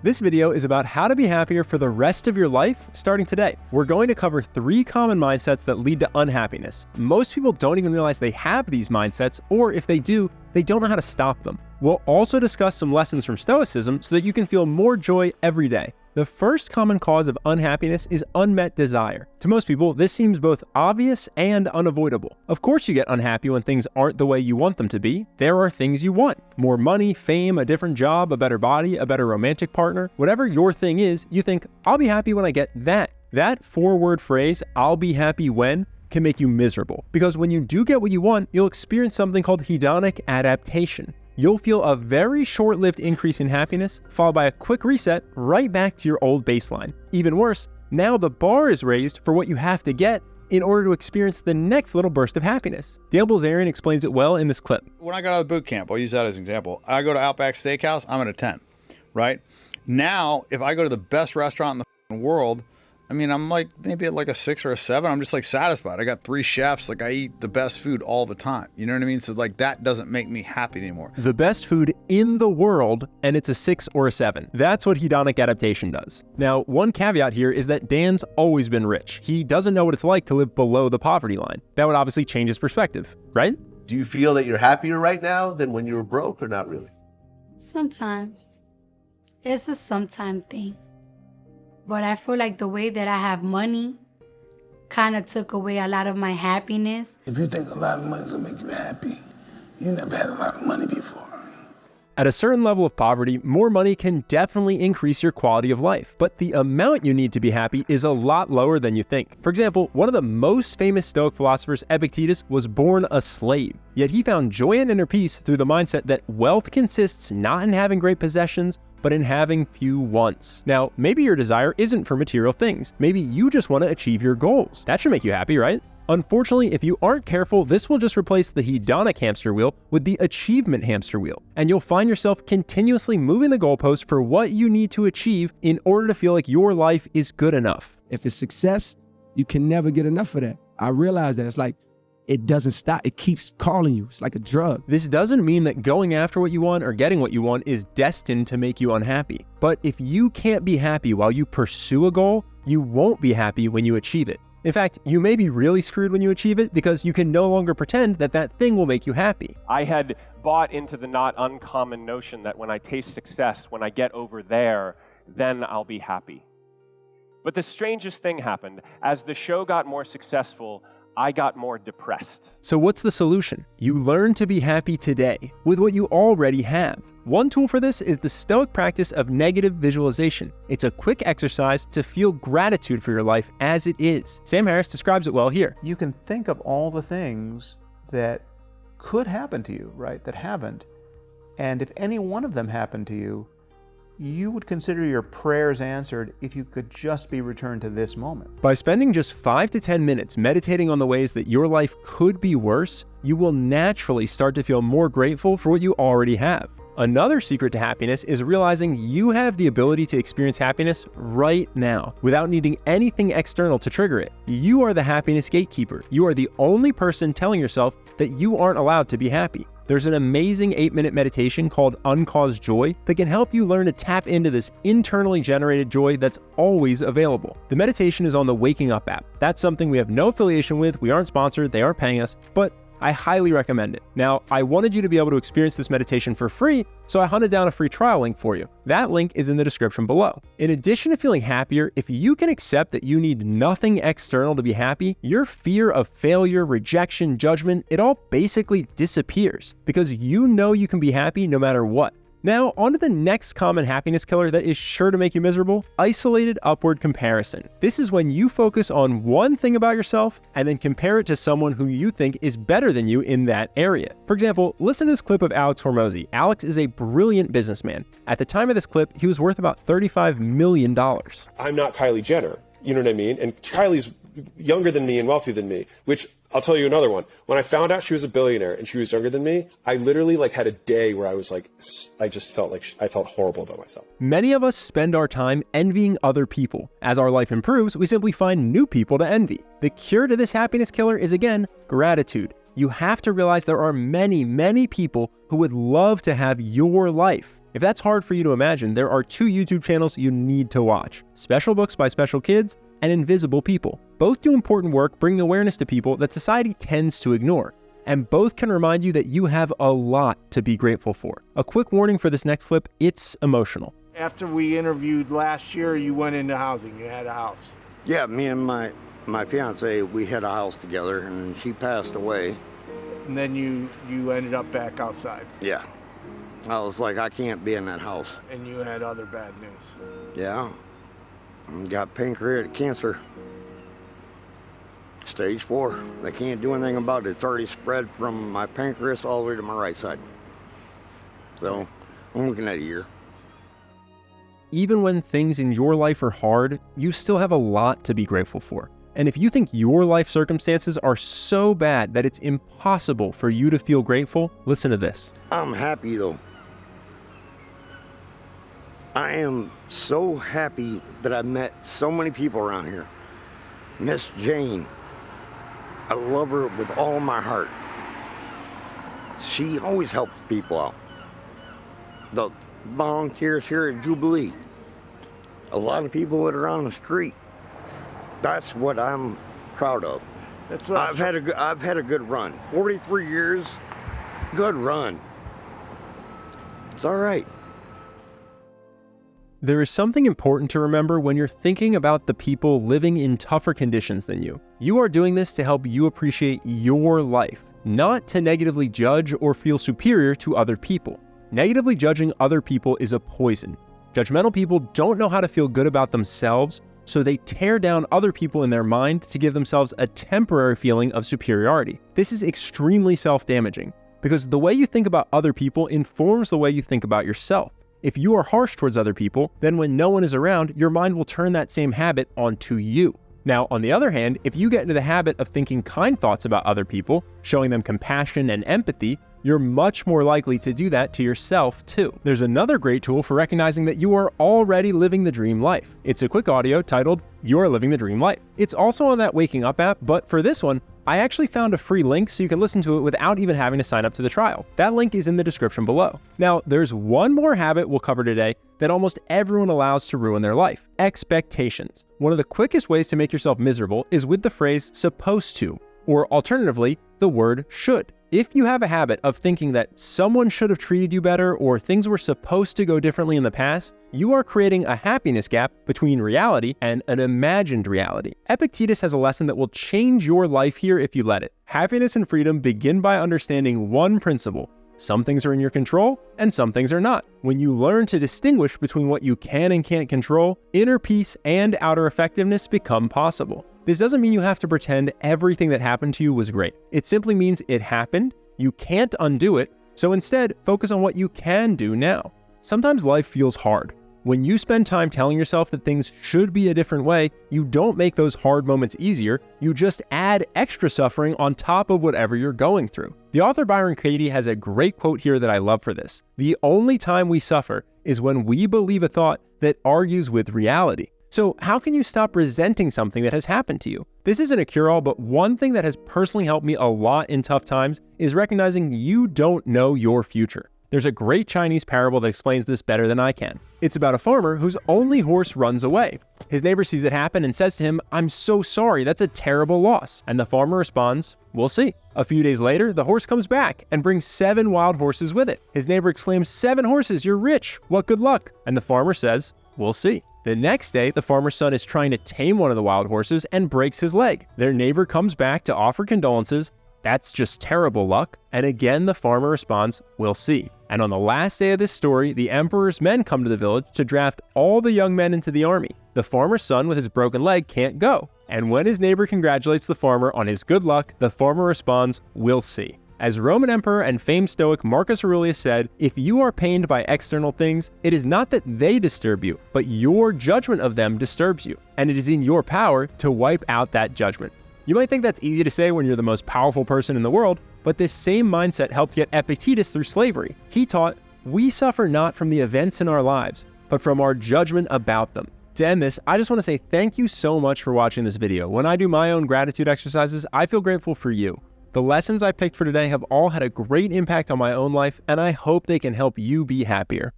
This video is about how to be happier for the rest of your life starting today. We're going to cover 3 common mindsets that lead to unhappiness. Most people don't even realize they have these mindsets, or if they do, they don't know how to stop them. We'll also discuss some lessons from Stoicism so that you can feel more joy every day. The first common cause of unhappiness is unmet desire. To most people, this seems both obvious and unavoidable. Of course you get unhappy when things aren't the way you want them to be. There are things you want. More money, fame, a different job, a better body, a better romantic partner. Whatever your thing is, you think, I'll be happy when I get that. That 4-word phrase, I'll be happy when, can make you miserable. Because when you do get what you want, you'll experience something called hedonic adaptation. You'll feel a very short-lived increase in happiness, followed by a quick reset right back to your old baseline. Even worse, now the bar is raised for what you have to get in order to experience the next little burst of happiness. Dale Bilzerian explains it well in this clip. When I got out of boot camp, I'll use that as an example. I go to Outback Steakhouse, I'm at a 10, right? Now, if I go to the best restaurant in the world, I mean, I'm like maybe at like a 6 or a 7. I'm just like satisfied. I got 3 chefs. Like I eat the best food all the time. You know what I mean? So like that doesn't make me happy anymore. The best food in the world, and it's a 6 or a 7. That's what hedonic adaptation does. Now, one caveat here is that Dan's always been rich. He doesn't know what it's like to live below the poverty line. That would obviously change his perspective, right? Do you feel that you're happier right now than when you were broke or not really? Sometimes. It's a sometime thing. But I feel like the way that I have money kind of took away a lot of my happiness. If you think a lot of money is going to make you happy, you never had a lot of money before. At a certain level of poverty, more money can definitely increase your quality of life, but the amount you need to be happy is a lot lower than you think. For example, one of the most famous Stoic philosophers, Epictetus, was born a slave, yet he found joy and inner peace through the mindset that wealth consists not in having great possessions, but in having few wants. Now, maybe your desire isn't for material things. Maybe you just want to achieve your goals. That should make you happy, right? Unfortunately, if you aren't careful, this will just replace the hedonic hamster wheel with the achievement hamster wheel, and you'll find yourself continuously moving the goalpost for what you need to achieve in order to feel like your life is good enough. If it's success, you can never get enough of that. I realize that it's like, it doesn't stop. It keeps calling you. It's like a drug. This doesn't mean that going after what you want or getting what you want is destined to make you unhappy. But if you can't be happy while you pursue a goal, you won't be happy when you achieve it. In fact, you may be really screwed when you achieve it because you can no longer pretend that that thing will make you happy. I had bought into the not uncommon notion that when I taste success, when I get over there, then I'll be happy. But the strangest thing happened. As the show got more successful, I got more depressed. So what's the solution? You learn to be happy today with what you already have. One tool for this is the Stoic practice of negative visualization. It's a quick exercise to feel gratitude for your life as it is. Sam Harris describes it well here. You can think of all the things that could happen to you, right, that haven't. And if any one of them happened to you, you would consider your prayers answered if you could just be returned to this moment. By spending just 5 to 10 minutes meditating on the ways that your life could be worse, you will naturally start to feel more grateful for what you already have. Another secret to happiness is realizing you have the ability to experience happiness right now without needing anything external to trigger it. You are the happiness gatekeeper. You are the only person telling yourself that you aren't allowed to be happy. There's an amazing 8-minute meditation called Uncaused Joy that can help you learn to tap into this internally generated joy that's always available. The meditation is on the Waking Up app. That's something we have no affiliation with, we aren't sponsored, they aren't paying us, but I highly recommend it. Now, I wanted you to be able to experience this meditation for free, so I hunted down a free trial link for you. That link is in the description below. In addition to feeling happier, if you can accept that you need nothing external to be happy, your fear of failure, rejection, judgment, it all basically disappears because you know you can be happy no matter what. Now, on to the next common happiness killer that is sure to make you miserable, isolated upward comparison. This is when you focus on one thing about yourself and then compare it to someone who you think is better than you in that area. For example, listen to this clip of Alex Hormozi. Alex is a brilliant businessman. At the time of this clip, he was worth about $35 million. I'm not Kylie Jenner, you know what I mean? And Kylie's younger than me and wealthier than me, which I'll tell you another one. When I found out she was a billionaire and she was younger than me, I literally had a day where I was I just felt like I felt horrible about myself. Many of us spend our time envying other people. As our life improves, we simply find new people to envy. The cure to this happiness killer is, again, gratitude. You have to realize there are many, many people who would love to have your life. If that's hard for you to imagine, there are 2 YouTube channels you need to watch: Special Books by Special Kids and Invisible People. Both do important work bringing awareness to people that society tends to ignore, and both can remind you that you have a lot to be grateful for. A quick warning for this next clip, it's emotional. After we interviewed last year, you went into housing, you had a house. Yeah, me and my fiance, we had a house together, and she passed away. And then you ended up back outside. Yeah. I was like, I can't be in that house. And you had other bad news. Yeah. Got pancreatic cancer. Stage 4. They can't do anything about it. It's already spread from my pancreas all the way to my right side. So, I'm looking at a year. Even when things in your life are hard, you still have a lot to be grateful for. And if you think your life circumstances are so bad that it's impossible for you to feel grateful, listen to this. I'm happy though. I am so happy that I met so many people around here. Miss Jane, I love her with all my heart. She always helps people out. The volunteers here at Jubilee, a lot of people that are on the street. That's what I'm proud of. I've had a good run. 43 years, good run. It's all right. There is something important to remember when you're thinking about the people living in tougher conditions than you. You are doing this to help you appreciate your life, not to negatively judge or feel superior to other people. Negatively judging other people is a poison. Judgmental people don't know how to feel good about themselves, so they tear down other people in their mind to give themselves a temporary feeling of superiority. This is extremely self-damaging, because the way you think about other people informs the way you think about yourself. If you are harsh towards other people, then when no one is around, your mind will turn that same habit onto you. Now, on the other hand, if you get into the habit of thinking kind thoughts about other people, showing them compassion and empathy, you're much more likely to do that to yourself too. There's another great tool for recognizing that you are already living the dream life. It's a quick audio titled, "You Are Living the Dream Life." It's also on that Waking Up app, but for this one, I actually found a free link so you can listen to it without even having to sign up to the trial. That link is in the description below. Now, there's one more habit we'll cover today that almost everyone allows to ruin their life: expectations. One of the quickest ways to make yourself miserable is with the phrase "supposed to," or alternatively, the word "should." If you have a habit of thinking that someone should have treated you better or things were supposed to go differently in the past, you are creating a happiness gap between reality and an imagined reality. Epictetus has a lesson that will change your life here if you let it. Happiness and freedom begin by understanding one principle: some things are in your control and some things are not. When you learn to distinguish between what you can and can't control, inner peace and outer effectiveness become possible. This doesn't mean you have to pretend everything that happened to you was great. It simply means it happened, you can't undo it, so instead focus on what you can do now. Sometimes life feels hard. When you spend time telling yourself that things should be a different way, you don't make those hard moments easier, you just add extra suffering on top of whatever you're going through. The author Byron Katie has a great quote here that I love for this. "The only time we suffer is when we believe a thought that argues with reality." So how can you stop resenting something that has happened to you? This isn't a cure-all, but one thing that has personally helped me a lot in tough times is recognizing you don't know your future. There's a great Chinese parable that explains this better than I can. It's about a farmer whose only horse runs away. His neighbor sees it happen and says to him, "I'm so sorry, that's a terrible loss." And the farmer responds, "We'll see." A few days later, the horse comes back and brings 7 wild horses with it. His neighbor exclaims, "7 horses, you're rich, what good luck?" And the farmer says, "We'll see." The next day, the farmer's son is trying to tame one of the wild horses and breaks his leg. Their neighbor comes back to offer condolences. "That's just terrible luck." And again, the farmer responds, "We'll see." And on the last day of this story, the emperor's men come to the village to draft all the young men into the army. The farmer's son with his broken leg can't go. And when his neighbor congratulates the farmer on his good luck, the farmer responds, "We'll see." As Roman emperor and famed Stoic Marcus Aurelius said, if you are pained by external things, it is not that they disturb you, but your judgment of them disturbs you, and it is in your power to wipe out that judgment. You might think that's easy to say when you're the most powerful person in the world, but this same mindset helped get Epictetus through slavery. He taught, we suffer not from the events in our lives, but from our judgment about them. To end this, I just want to say thank you so much for watching this video. When I do my own gratitude exercises, I feel grateful for you. The lessons I picked for today have all had a great impact on my own life, and I hope they can help you be happier.